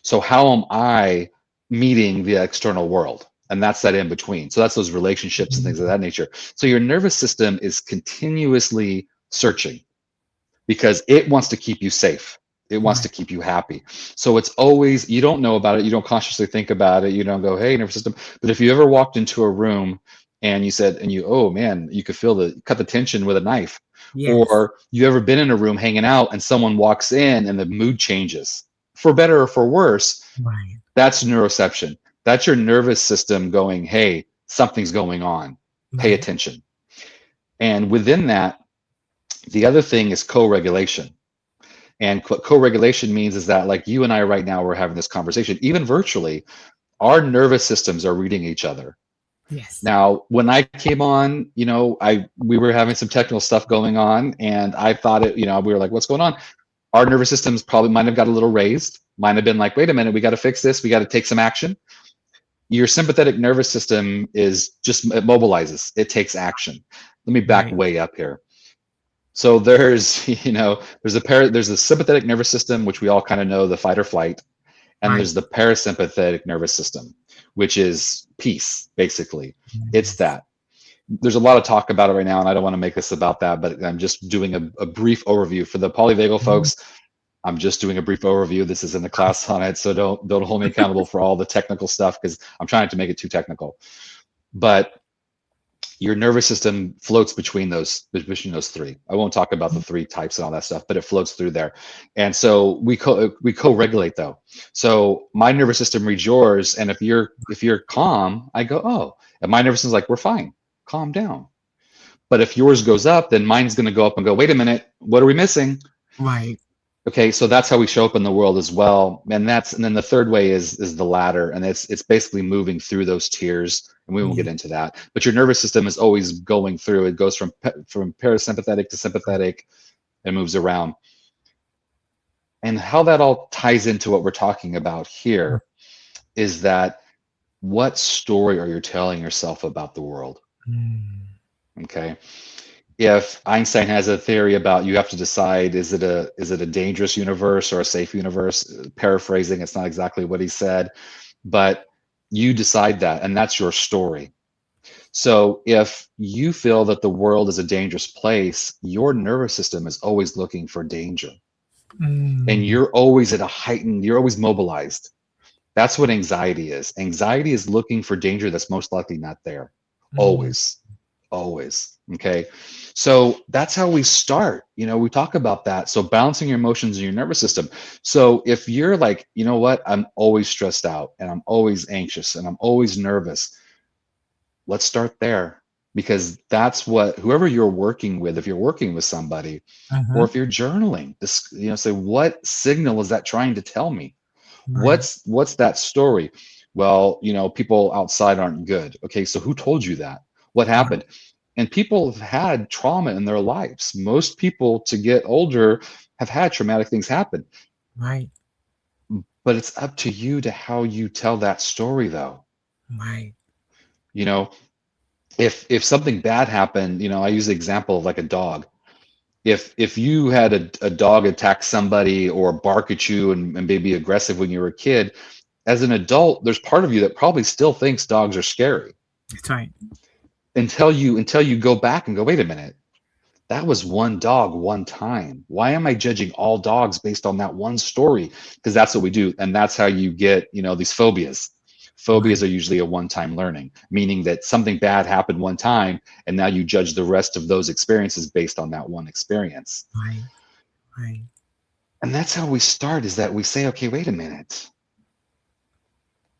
So how am I meeting the external world? And that's that in between. So that's those relationships and things of that nature. So your nervous system is continuously searching because it wants to keep you safe. It wants to keep you happy. So it's always, you don't know about it. You don't consciously think about it. You don't go, hey, nervous system. But if you ever walked into a room and you said, oh man, you could cut the tension with a knife. Yes. Or you ever been in a room hanging out and someone walks in and the mood changes, for better or for worse. Right. That's neuroception. That's your nervous system going, hey, something's going on. Pay attention. And within that, the other thing is co-regulation. And what co-regulation means is that, like you and I right now, we're having this conversation, even virtually, our nervous systems are reading each other. Yes. Now, when I came on, we were having some technical stuff going on, and I thought we were like, what's going on? Our nervous systems probably might have got a little raised, might have been like, wait a minute, we got to fix this, we got to take some action. Your sympathetic nervous system is just, it mobilizes, it takes action. Let me back way up here. So there's, there's the sympathetic nervous system, which we all kind of know, the fight or flight, and there's the parasympathetic nervous system, which is peace, basically. It's that. There's a lot of talk about it right now, and I don't want to make this about that, but I'm just doing a brief overview for the polyvagal folks. I'm just doing a brief overview. This isn't a class on it, so don't hold me accountable for all the technical stuff, because I'm trying to make it too technical. But your nervous system floats between those three. I won't talk about the three types and all that stuff, but it floats through there. And so we co-regulate though. So my nervous system reads yours, and if you're calm, I go, oh, and my nervous system's like, we're fine, calm down. But if yours goes up, then mine's going to go up and go, wait a minute, what are we missing? Right. Okay, so that's how we show up in the world as well. And then the third way is the ladder, and it's basically moving through those tiers, and we won't get into that. But your nervous system is always going through. It goes from parasympathetic to sympathetic and moves around. And how that all ties into what we're talking about here is that what story are you telling yourself about the world? Okay. If Einstein has a theory about you have to decide, is it a dangerous universe or a safe universe? Paraphrasing, it's not exactly what he said, but you decide that, and that's your story. So if you feel that the world is a dangerous place, your nervous system is always looking for danger. And you're always you're always mobilized. That's what anxiety is. Anxiety is looking for danger that's most likely not there. Always. Okay. So that's how we start. We talk about that. So balancing your emotions in your nervous system. So if you're like, you know what, I'm always stressed out and I'm always anxious and I'm always nervous, let's start there, because that's what, whoever you're working with, if you're working with somebody or if you're journaling, this, say, what signal is that trying to tell me? What's that story? Well, people outside aren't good. Okay. So who told you that? What happened? And people have had trauma in their lives. Most people, to get older, have had traumatic things happen. Right. But it's up to you to how you tell that story, though. Right. If something bad happened, I use the example of like a dog. If you had a dog attack somebody or bark at you and maybe aggressive when you were a kid, as an adult, there's part of you that probably still thinks dogs are scary. That's right. Until you go back and go, wait a minute, that was one dog one time. Why am I judging all dogs based on that one story? Because that's what we do. And that's how you get, these phobias. Phobias are usually a one-time learning, meaning that something bad happened one time, and now you judge the rest of those experiences based on that one experience. Right. And that's how we start, is that we say, okay, wait a minute.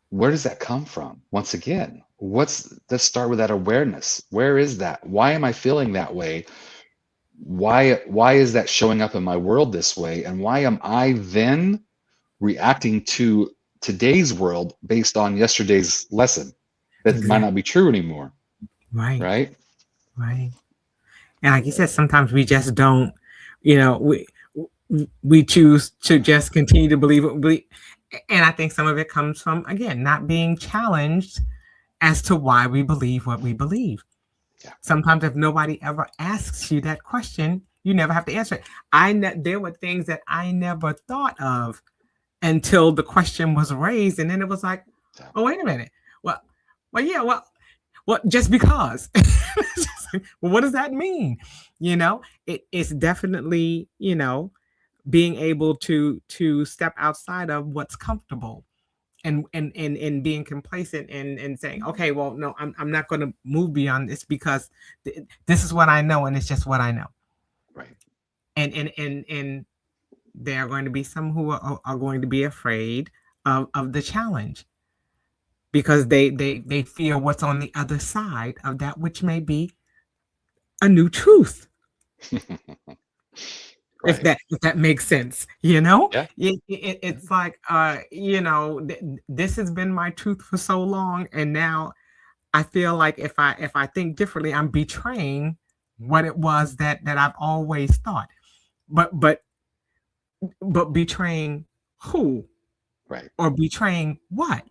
Where does that come from? Once again, let's start with that awareness. Where is that? Why am I feeling that way? Why is that showing up in my world this way? And why am I then reacting to today's world based on yesterday's lesson that might not be true anymore? Right. And like you said, sometimes we just don't, we choose to just continue to believe it. And I think some of it comes from, again, not being challenged as to why we believe what we believe. Yeah. Sometimes if nobody ever asks you that question, you never have to answer it. There were things that I never thought of until the question was raised. And then it was like, oh, wait a minute. Well, just because. Well, what does that mean? It's definitely, being able to step outside of what's comfortable and being complacent and saying, okay, well, no, I'm not going to move beyond this because this is what I know, and it's just what I know. Right. And there are going to be some who are going to be afraid of the challenge because they fear what's on the other side of that, which may be a new truth. Right. If that makes sense, Yeah. It's like, this has been my truth for so long, and now I feel like if I think differently, I'm betraying what it was that I've always thought. But betraying who? Right. Or betraying what?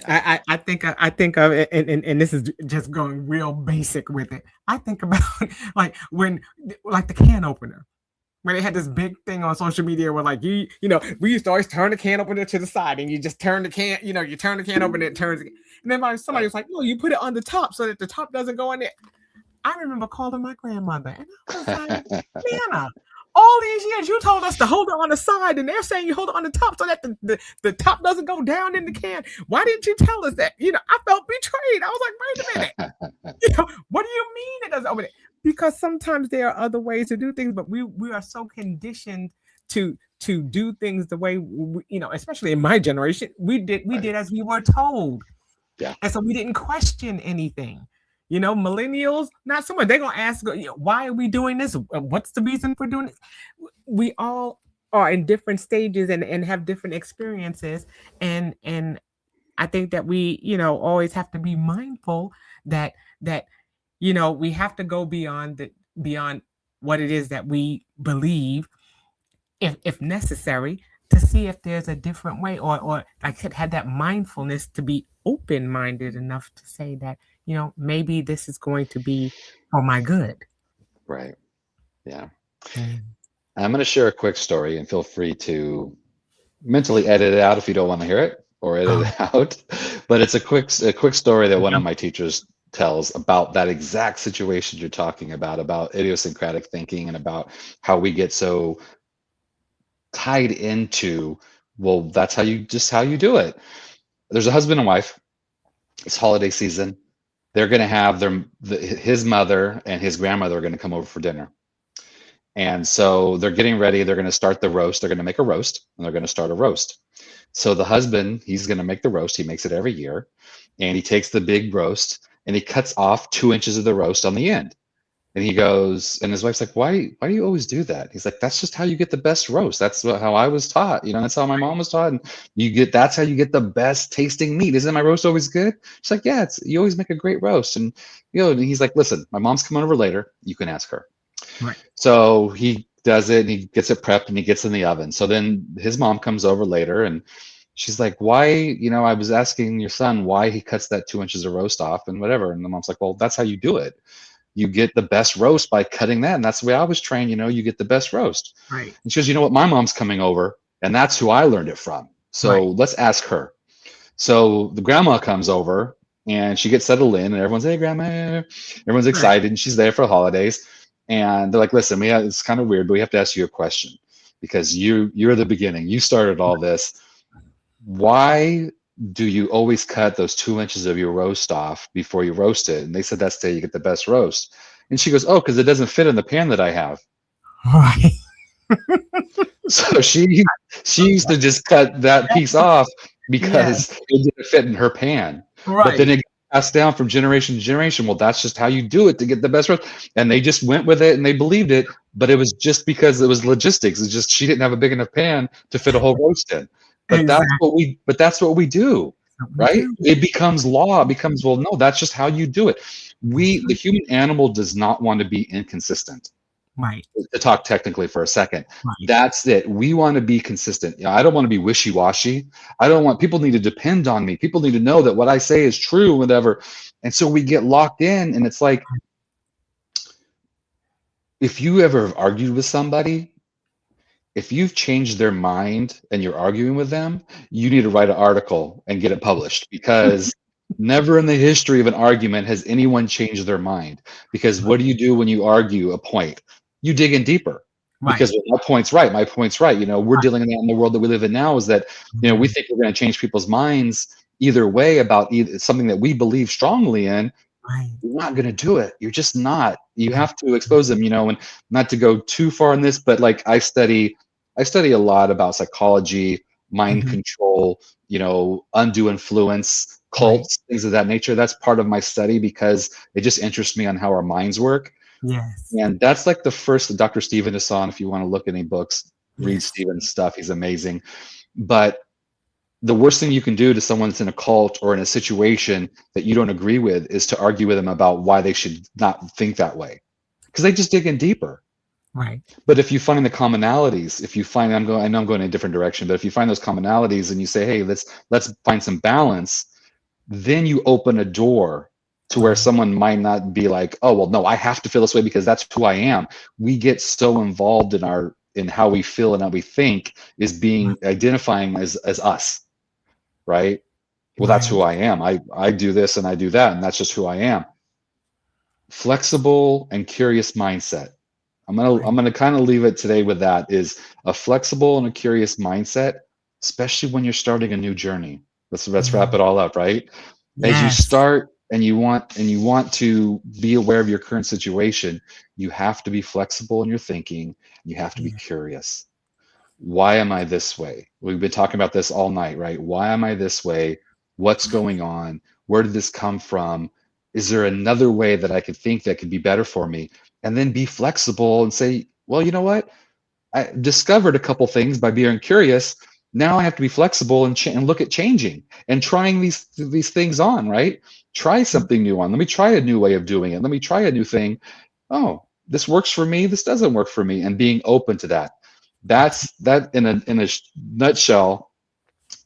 I think of it, and this is just going real basic with it. I think about like the can opener, when they had this big thing on social media where like we used to always turn the can opener to the side and you just turn the can, you turn the can opener, it turns, and then somebody was like, no, you put it on the top so that the top doesn't go in there. I remember calling my grandmother and I was like, Nana, all these years you told us to hold it on the side, and they're saying you hold it on the top so that the top doesn't go down in the can. Why didn't you tell us that? I felt betrayed. I was like, wait a minute. What do you mean it doesn't open it? Because sometimes there are other ways to do things, but we are so conditioned to do things the way especially in my generation, we did as we were told. Yeah. And so we didn't question anything. Millennials, not so much. They're gonna ask, why are we doing this? What's the reason for doing it? We all are in different stages and have different experiences. And I think that we, always have to be mindful that we have to go beyond what it is that we believe, if necessary, to see if there's a different way, or like had that mindfulness to be open-minded enough to say that, maybe this is going to be for my good. Right. Yeah. Mm. I'm going to share a quick story, and feel free to mentally edit it out if you don't want to hear it, or edit it out. But it's a quick story that one of my teachers tells about that exact situation you're talking about idiosyncratic thinking, and about how we get so tied into, well, that's how you do it. There's a husband and wife. It's holiday season. They're going to have his mother and his grandmother are going to come over for dinner. And so they're getting ready. They're going to start the roast. They're going to make a roast, and they're going to start a roast. So the husband, he's going to make the roast. He makes it every year. And he takes the big roast and he cuts off 2 inches of the roast on the end. And he goes, and his wife's like, why do you always do that? He's like, that's just how you get the best roast. That's how I was taught. That's how my mom was taught. And that's how you get the best tasting meat. Isn't my roast always good? She's like, yeah, you always make a great roast. And, and he's like, listen, my mom's coming over later. You can ask her. Right. So he does it, and he gets it prepped, and he gets in the oven. So then his mom comes over later, and she's like, why, I was asking your son why he cuts that 2 inches of roast off and whatever. And the mom's like, well, that's how you do it. You get the best roast by cutting that. And that's the way I was trained, you get the best roast. Right. And she goes, you know what? My mom's coming over, and that's who I learned it from. So let's ask her. So the grandma comes over, and she gets settled in, and everyone's, hey, grandma. Everyone's excited, and she's there for the holidays. And they're like, listen, it's kind of weird, but we have to ask you a question, because you're the beginning. You started all this. Why do you always cut those 2 inches of your roast off before you roast it? And they said that's the way you get the best roast. And she goes, oh, because it doesn't fit in the pan that I have. Right. So she used to just cut that piece off because it didn't fit in her pan. Right. But then it passed down from generation to generation. Well, that's just how you do it to get the best roast. And they just went with it, and they believed it. But it was just because it was logistics. It's just she didn't have a big enough pan to fit a whole roast in. But Exactly. that's what we do, right? It becomes law. It becomes, well, no, that's just how you do it. The human animal does not want to be inconsistent. Right. To talk technically for a second, Right. That's it. We want to be consistent. I don't want to be wishy-washy. I don't want people need to depend on me. People need to know that what I say is true, whatever. And so we get locked in, and it's like, if you ever argued with somebody, if you've changed their mind and you're arguing with them, you need to write an article and get it published, because never in the history of an argument has anyone changed their mind. Because what do you do when you argue a point? You dig in deeper. Right. Because my point's right. We're dealing in that in the world that we live in now, is that, we think we're going to change people's minds either way about something that we believe strongly in. Right. You're not going to do it. You're just not. You have to expose them, and not to go too far in this, but like I study a lot about psychology, mind control, undue influence, cults, things of that nature. That's part of my study, because it just interests me on how our minds work. Yes. And that's like the first Dr. Stephen Hassan. If you want to look at any books, read Stephen's stuff. He's amazing. But the worst thing you can do to someone that's in a cult or in a situation that you don't agree with is to argue with them about why they should not think that way, because they just dig in deeper. Right. But if you find the commonalities, I know I'm going in a different direction, but if you find those commonalities and you say, hey, let's find some balance, then you open a door to where someone might not be like, oh, well, no, I have to feel this way because that's who I am. We get so involved in how we feel and how we think is being identifying as us, right? Well, that's who I am. I do this and I do that, and that's just who I am. Flexible and curious mindset. I'm gonna kind of leave it today with that is a flexible and a curious mindset, especially when you're starting a new journey. Let's Yeah. wrap it all up, right? As you Yes. start and you want to be aware of your current situation, you have to be flexible in your thinking. You have to be Yeah. curious. Why am I this way? We've been talking about this all night, right? Why am I this way? What's going on? Where did this come from? Is there another way that I could think that could be better for me? And then be flexible and say, well, you know what? I discovered a couple things by being curious. Now I have to be flexible and look at changing and trying these things on, right? Try something new on. Let me try a new way of doing it. Let me try a new thing. Oh, this works for me. This doesn't work for me, and being open to that. That's that in a nutshell.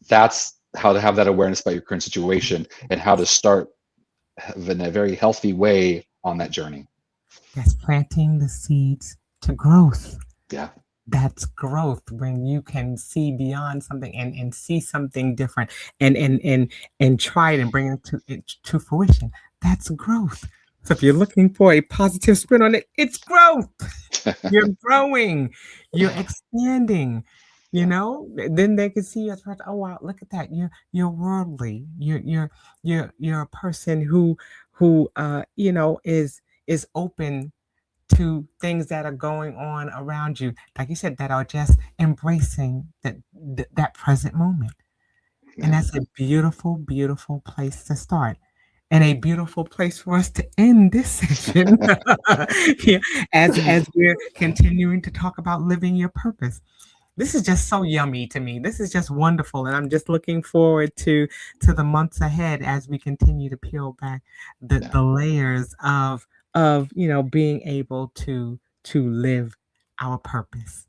That's how to have that awareness about your current situation and how to start in a very healthy way on that journey. That's planting the seeds to growth. Yeah, That's growth when you can see beyond something and see something different and try it and bring it to fruition. That's growth. So if you're looking for a positive spin on it, it's growth. You're growing, you're expanding, yeah, then they can see you as, oh wow, look at that. You're worldly. You're a person who is open to things that are going on around you, like you said, that are just embracing that present moment. And yeah. that's a beautiful, beautiful place to start. And a beautiful place for us to end this session. Yeah, as we're continuing to talk about living your purpose. This is just so yummy to me. This is just wonderful, and I'm just looking forward to the months ahead as we continue to peel back Yeah. the layers of being able to live our purpose.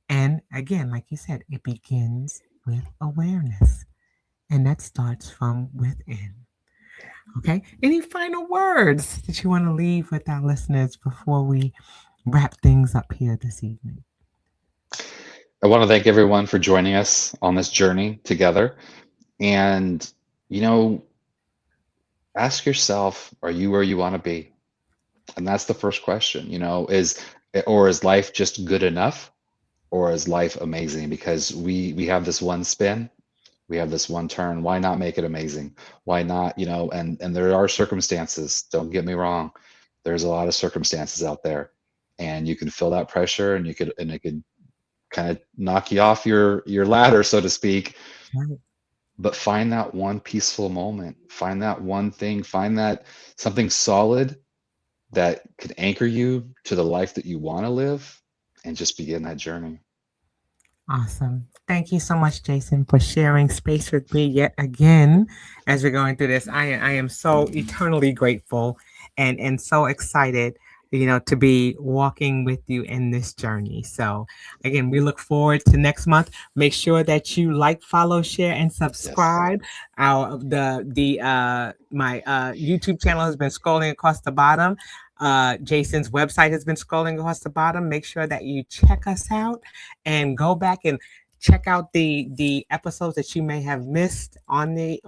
And again, like you said, it begins with awareness, and that starts from within. Okay. Any final words that you want to leave with our listeners before we wrap things up here this evening? I want to thank everyone for joining us on this journey together. And, you know, ask yourself, are you where you want to be? And that's the first question, is life just good enough or is life amazing? Because we have this one spin, we have this one turn. Why not make it amazing? Why not, and there are circumstances, don't get me wrong. There's a lot of circumstances out there and you can feel that pressure and it could kind of knock you off your ladder, so to speak. Right. But find that one peaceful moment, find that one thing, find that something solid that could anchor you to the life that you want to live and just begin that journey. Awesome. Thank you so much, Jason, for sharing space with me yet again as we're going through this. I am so eternally grateful and so excited, to be walking with you in this journey. So again, we look forward to next month. Make sure that you like, follow, share, and Yes. subscribe. Our the my YouTube channel has been scrolling across the bottom. Jason's website has been scrolling across the bottom. Make sure that you check us out and go back and check out the episodes that you may have missed on the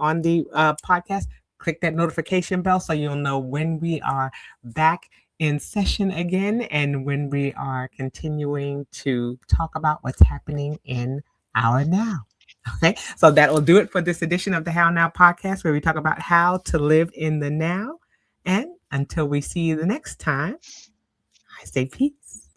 podcast. Click that notification bell so you'll know when we are back in session again and when we are continuing to talk about what's happening in our now. Okay, so that will do it for this edition of the How Now podcast, where we talk about how to live in the now. And until we see you the next time, I say peace.